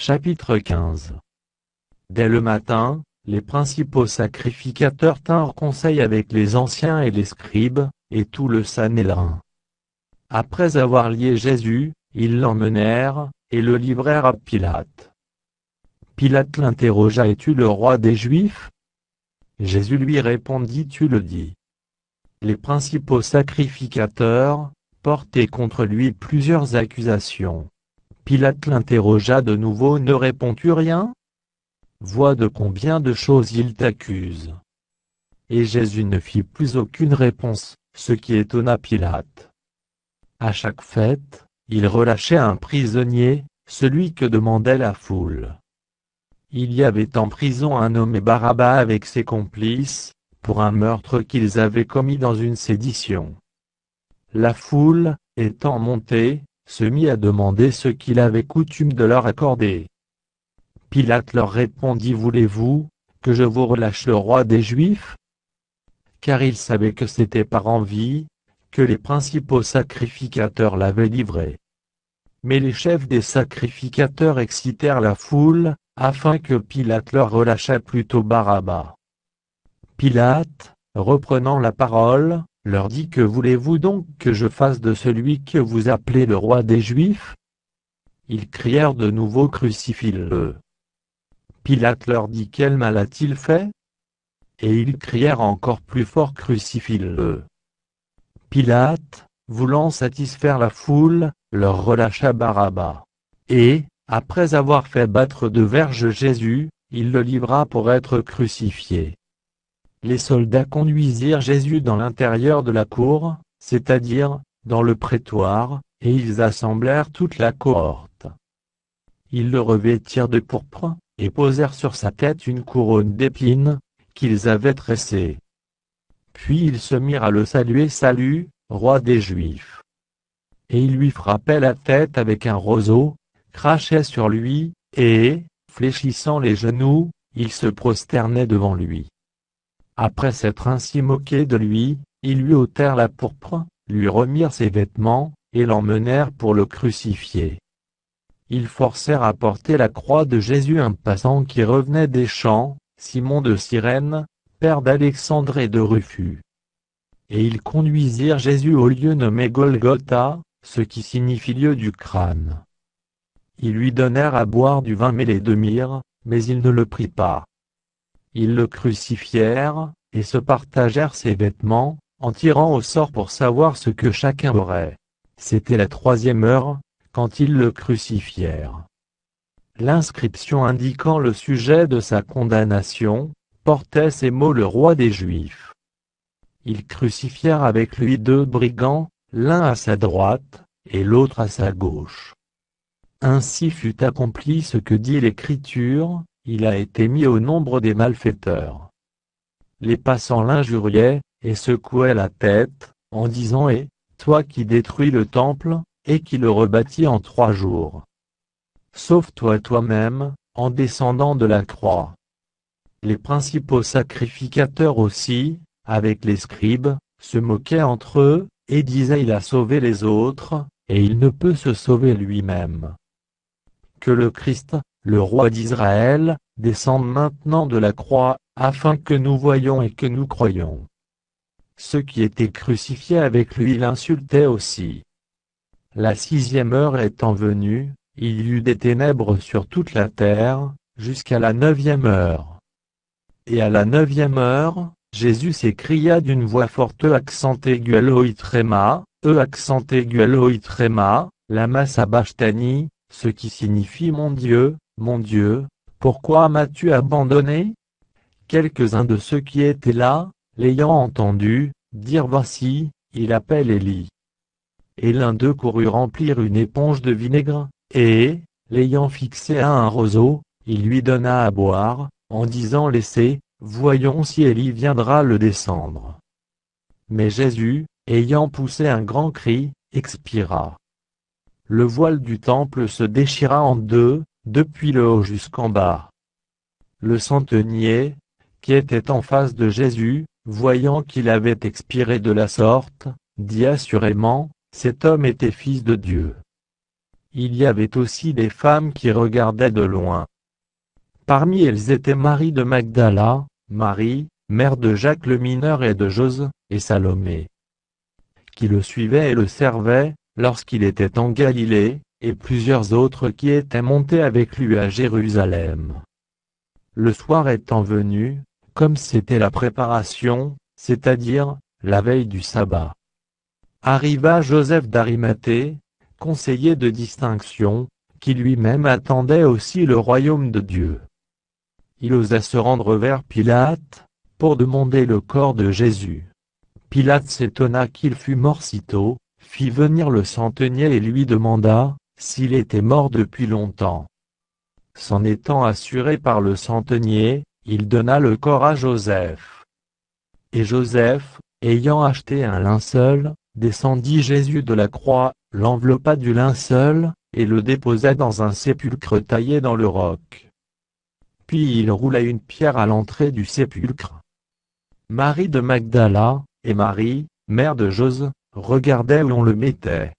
Chapitre 15. Dès le matin, les principaux sacrificateurs tinrent conseil avec les anciens et les scribes, et tout le Sanhédrin. Après avoir lié Jésus, ils l'emmenèrent, et le livrèrent à Pilate. Pilate l'interrogea: Es-tu le roi des Juifs? Jésus lui répondit: Tu le dis. Les principaux sacrificateurs portaient contre lui plusieurs accusations. Pilate l'interrogea de nouveau: Ne réponds-tu rien? Vois de combien de choses il t'accuse. Et Jésus ne fit plus aucune réponse, ce qui étonna Pilate. À chaque fête, il relâchait un prisonnier, celui que demandait la foule. Il y avait en prison un nommé Barabbas avec ses complices, pour un meurtre qu'ils avaient commis dans une sédition. La foule, étant montée, se mit à demander ce qu'il avait coutume de leur accorder. Pilate leur répondit: Voulez-vous que je vous relâche le roi des Juifs? Car il savait que c'était par envie que les principaux sacrificateurs l'avaient livré. Mais les chefs des sacrificateurs excitèrent la foule, afin que Pilate leur relâchât plutôt Barabbas. Pilate, reprenant la parole, leur dit: Que voulez-vous donc que je fasse de celui que vous appelez le roi des Juifs? Ils crièrent de nouveau: Crucifie-le. Pilate leur dit: Quel mal a-t-il fait? Et ils crièrent encore plus fort: Crucifie-le. Pilate, voulant satisfaire la foule, leur relâcha Barabbas. Et, après avoir fait battre de verges Jésus, il le livra pour être crucifié. Les soldats conduisirent Jésus dans l'intérieur de la cour, c'est-à-dire, dans le prétoire, et ils assemblèrent toute la cohorte. Ils le revêtirent de pourpre, et posèrent sur sa tête une couronne d'épines, qu'ils avaient tressée. Puis ils se mirent à le saluer: Salut, roi des Juifs. Et ils lui frappaient la tête avec un roseau, crachaient sur lui, et, fléchissant les genoux, ils se prosternaient devant lui. Après s'être ainsi moqués de lui, ils lui ôtèrent la pourpre, lui remirent ses vêtements, et l'emmenèrent pour le crucifier. Ils forcèrent à porter la croix de Jésus un passant qui revenait des champs, Simon de Cyrène, père d'Alexandre et de Rufus. Et ils conduisirent Jésus au lieu nommé Golgotha, ce qui signifie lieu du crâne. Ils lui donnèrent à boire du vin mêlé de myrrhe, mais il ne le prit pas. Ils le crucifièrent, et se partagèrent ses vêtements, en tirant au sort pour savoir ce que chacun aurait. C'était la 3e heure, quand ils le crucifièrent. L'inscription indiquant le sujet de sa condamnation portait ces mots: Le roi des Juifs. Ils crucifièrent avec lui 2 brigands, l'un à sa droite, et l'autre à sa gauche. Ainsi fut accompli ce que dit l'Écriture: Il a été mis au nombre des malfaiteurs. Les passants l'injuriaient, et secouaient la tête, en disant: Et toi qui détruis le temple, et qui le rebâtis en 3 jours. Sauve-toi toi-même, en descendant de la croix. Les principaux sacrificateurs aussi, avec les scribes, se moquaient entre eux, et disaient: Il a sauvé les autres, et il ne peut se sauver lui-même. Que le Christ, le roi d'Israël, descende maintenant de la croix, afin que nous voyions et que nous croyions. Ceux qui étaient crucifiés avec lui l'insultaient aussi. La 6e heure étant venue, il y eut des ténèbres sur toute la terre, jusqu'à la 9e heure. Et à la 9e heure, Jésus s'écria d'une voix forte: accent aigu Eloi tréma, accent aigu Eloi tréma, lama sabachthani, ce qui signifie: Mon Dieu, pourquoi m'as-tu abandonné? Quelques-uns de ceux qui étaient là, l'ayant entendu, dirent: Voici, il appelle Élie. Et l'un d'eux courut remplir une éponge de vinaigre, et, l'ayant fixé à un roseau, il lui donna à boire, en disant: Laissez, voyons si Élie viendra le descendre. Mais Jésus, ayant poussé un grand cri, expira. Le voile du temple se déchira en 2, depuis le haut jusqu'en bas. Le centenier, qui était en face de Jésus, voyant qu'il avait expiré de la sorte, dit assurément: Cet homme était fils de Dieu. il y avait aussi des femmes qui regardaient de loin. Parmi elles étaient Marie de Magdala, Marie, mère de Jacques le mineur et de Jose, et Salomé, qui le suivaient et le servaient, lorsqu'il était en Galilée, et plusieurs autres qui étaient montés avec lui à Jérusalem. Le soir étant venu, comme c'était la préparation, c'est-à-dire, la veille du sabbat, arriva Joseph d'Arimathée, conseiller de distinction, qui lui-même attendait aussi le royaume de Dieu. Il osa se rendre vers Pilate, pour demander le corps de Jésus. Pilate s'étonna qu'il fût mort si tôt, fit venir le centenier et lui demanda, s'il était mort depuis longtemps. S'en étant assuré par le centenier, il donna le corps à Joseph. Et Joseph, ayant acheté un linceul, descendit Jésus de la croix, l'enveloppa du linceul, et le déposa dans un sépulcre taillé dans le roc. Puis il roula une pierre à l'entrée du sépulcre. Marie de Magdala, et Marie, mère de Jose, regardaient où on le mettait.